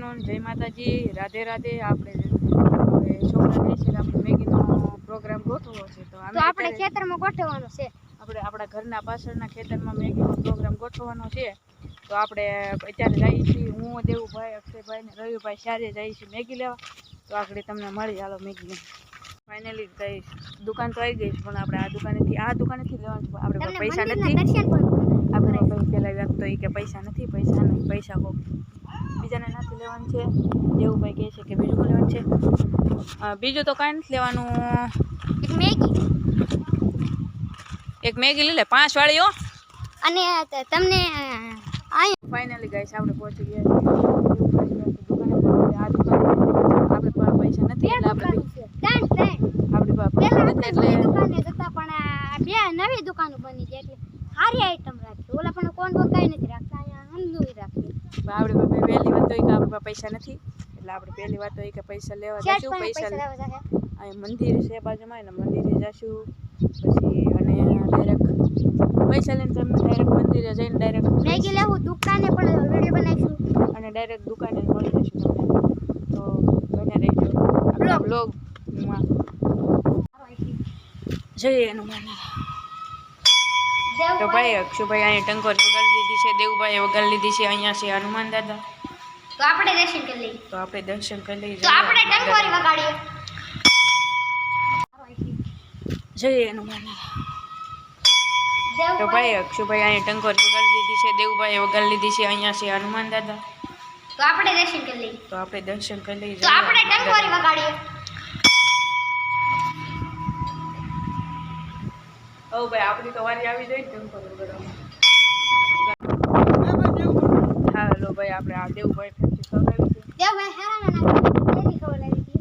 Afternoon, જય માતાજી, રાધે રાધે. આપણે છોકરા કહે છે કે આપણે મેગીનો પ્રોગ્રામ ગોઠવવો છે, તો આપણે ખેતરમાં ગોઠવવાનો છે. આપણે આપણા ઘરના પાછળના ખેતરમાં મેગીનો પ્રોગ્રામ ગોઠવવાનો છે. તો આપણે અત્યારે જઈએ છીએ, હું, દેવુભાઈ, અક્ષયભાઈ ને રવિભાઈ સારે જઈએ છીએ મેગી લેવા. તો આગળ તમને મળી, હાલો મેગી. ફાઇનલી ગઈ દુકાન તો આવી ગઈ છે, પણ આપણે આ દુકાનેથી લેવાનું. આપણે પૈસા નથી. આપણે ભાઈ પેલા વાત તો એ કે પૈસા નથી, પૈસા કોક બીજાને નથી લેવાનું છે. દેવુભાઈ કહે છે કે બીજું કોઈ લેવાનું છે. બીજું તો કાંઈ નથી લેવાનું. એક મેગી લઈ લે 5 વાળીઓ. અને તમને ફાઇનલી ગાઈસ આપણે પહોંચી ગયા છીએ દુકાને. આ દુકાને આપણે પાસે પૈસા નથી એટલે આપણે આપણી પાસે પૈસા નથી એટલે દુકાને જતા, પણ બે નવી દુકાનો બની છે એટલે સારી આઈટમ રાખી. ઓલા પણ કોણ કઈ નથી રાખતા, અહીંયા હંધુઈ રાખી. આપણી પાસે પહેલી વાત તો એ કે આપણી પાસે પૈસા નથી, એટલે આપણે પહેલી વાત તો એ કે પૈસા લેવા જશું. પૈસા અહીં મંદિર છે બાજુમાં, એને મંદિરે જશું પછી. અને ડાયરેક્ટ પૈસા લઈને તમે ડાયરેક્ટ મંદિરે જઈને ડાયરેક્ટ મેગી લેવું, દુકાને પણ વિડીયો બનાવીશું અને ડાયરેક્ટ દુકાને મળી જશું તમને. તો બને રહીજો આપણા બ્લોગમાં. જઈએ એનું તો ભાઈ અક્ષુભાઈ અહીંયા ટંકોર વગાડી દીધી છે, દેવુભાઈ વગાડી લીધી છે. અહીંયા છે હનુમાન દાદા. તો આપણે દર્શન કરી લઈએ. તો આપણે દર્શન કરી લઈએ. તો આપણે ટંકોરી વગાડીએ. જઈએ હનુમાન તો ભાઈ અક્ષુભાઈ અહીંયા ટંકોર વગાડી દીધી છે, દેવુભાઈ વગાડી લીધી છે. અહીંયા છે હનુમાન દાદા. તો આપણે દર્શન કરી લઈએ. તો આપણે દર્શન કરી લઈએ. તો આપણે ટંકોરી વગાડીએ. ઓ ભાઈ આપણી તો વારી આવી જાય ટંકોર વગાડવામાં. હા લો ભાઈ આપણે આ દેવુભાઈ ફેક્ટરી ખવડાવી છે. દેવભાઈ હેરાના નાખી ખવડાવી હતી.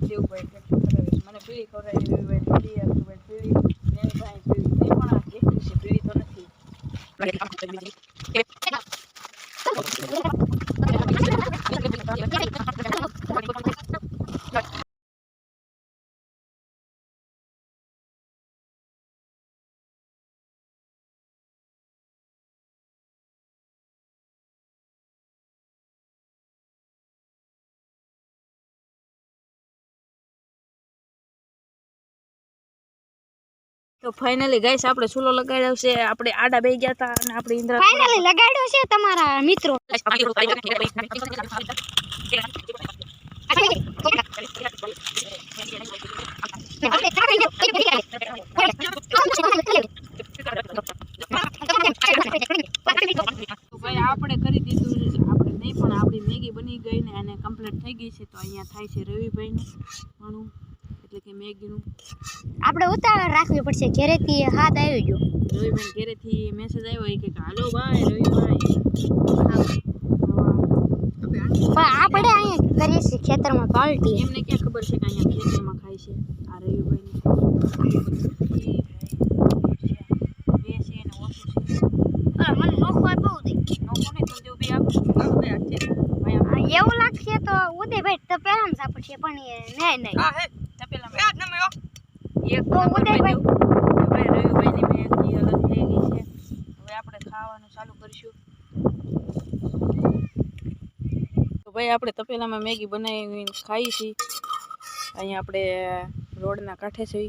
દેવુભાઈ ફેક્ટરી ખવડાવી મને પીળી ખવડાવી. દેવુભાઈ પીળી, અક્ષુભાઈ પીળી, દેવભાઈ પીળી. નહીં પણ આ કેસરી છે, પીળી તો નથી. તો ફાઇનલી ગાઈસ આપણે ચૂલો લગાડ્યો છે. આપણે આડા બેહી ગયા હતા અને આપણે ઇન્દ્રા ફાઇનલી લગાડ્યો છે તમારા મિત્રો. ભાઈ આપણે કરી દીધું છે. આપણે નહીં પણ આપણી મેગી બની ગઈ ને અને કમ્પ્લીટ થઈ ગઈ છે. તો અહીંયા થાય છે રવિભાઈનું ઘણું, એટલે કે મેગીનું આપણે ઉતાવળ રાખવી પડશે. ઘરેથી હાથ આવી ગયો. રવિભાઈ ઘરેથી મેસેજ આવ્યો કે હાલો ભાઈ રવિભાઈ. પણ આપણે અહીંયા કરીએ છીએ ખેતરમાં પાલટી. એમને ક્યાં ખબર છે કે અહીંયા ખેતરમાં ખાય છે આ રવિભાઈ. મને નોખો બહુ દે. નોખો નહીં તો દેવું બી આપું. એવું લાગશે તો ઉદયભાઈ તો પહેલા સાપડશે, પણ નહીં તપેલામાં એક તો ઉદયભાઈ ભાઈ રવિભાઈની મેગી અલગ થઈ ગઈ છે. હવે આપણે ખાવાનું ચાલુ કરીશું. તો ભાઈ આપણે તપેલામાં મેગી બનાવીને ખાઈ છીએ. અહીંયા આપણે રોડના કાંઠે છે.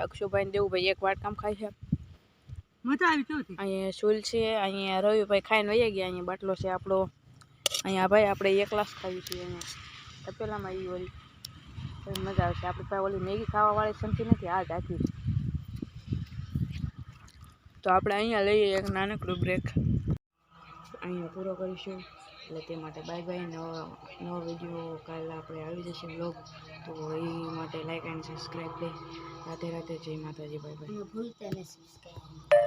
અક્ષુભાઈ ને દેવુભાઈ એક વાટકામ ખાય છે. મજા આવી કેવી? અહીંયા ચૂલ છે. અહીંયા રવિભાઈ ખાઈને વહી ગયા. અહીંયા બાટલો છે આપણો. અહીંયા ભાઈ આપણે એકલા જ ખાઈએ છીએ. અહીંયા તપેલામાં એ ઓલી મજા આવશે. આપણી પાસે ઓલી મેગી ખાવાવાળી ચમચી નથી, આ જ આખી. તો આપણે અહીંયા લઈએ એક નાનકડું બ્રેક. અહીંયા પૂરો કરીશું. એટલે તે માટે બાય બાય. નવો વિડીયો કાલે આપણે આવી જશે બ્લોગ. તો એ માટે લાઈક એન્ડ સબસ્ક્રાઈબ દે. રાધે રાધે, જય માતાજી, બાય બાય. ભૂલતા નહીં સબસ્ક્રાઈબ.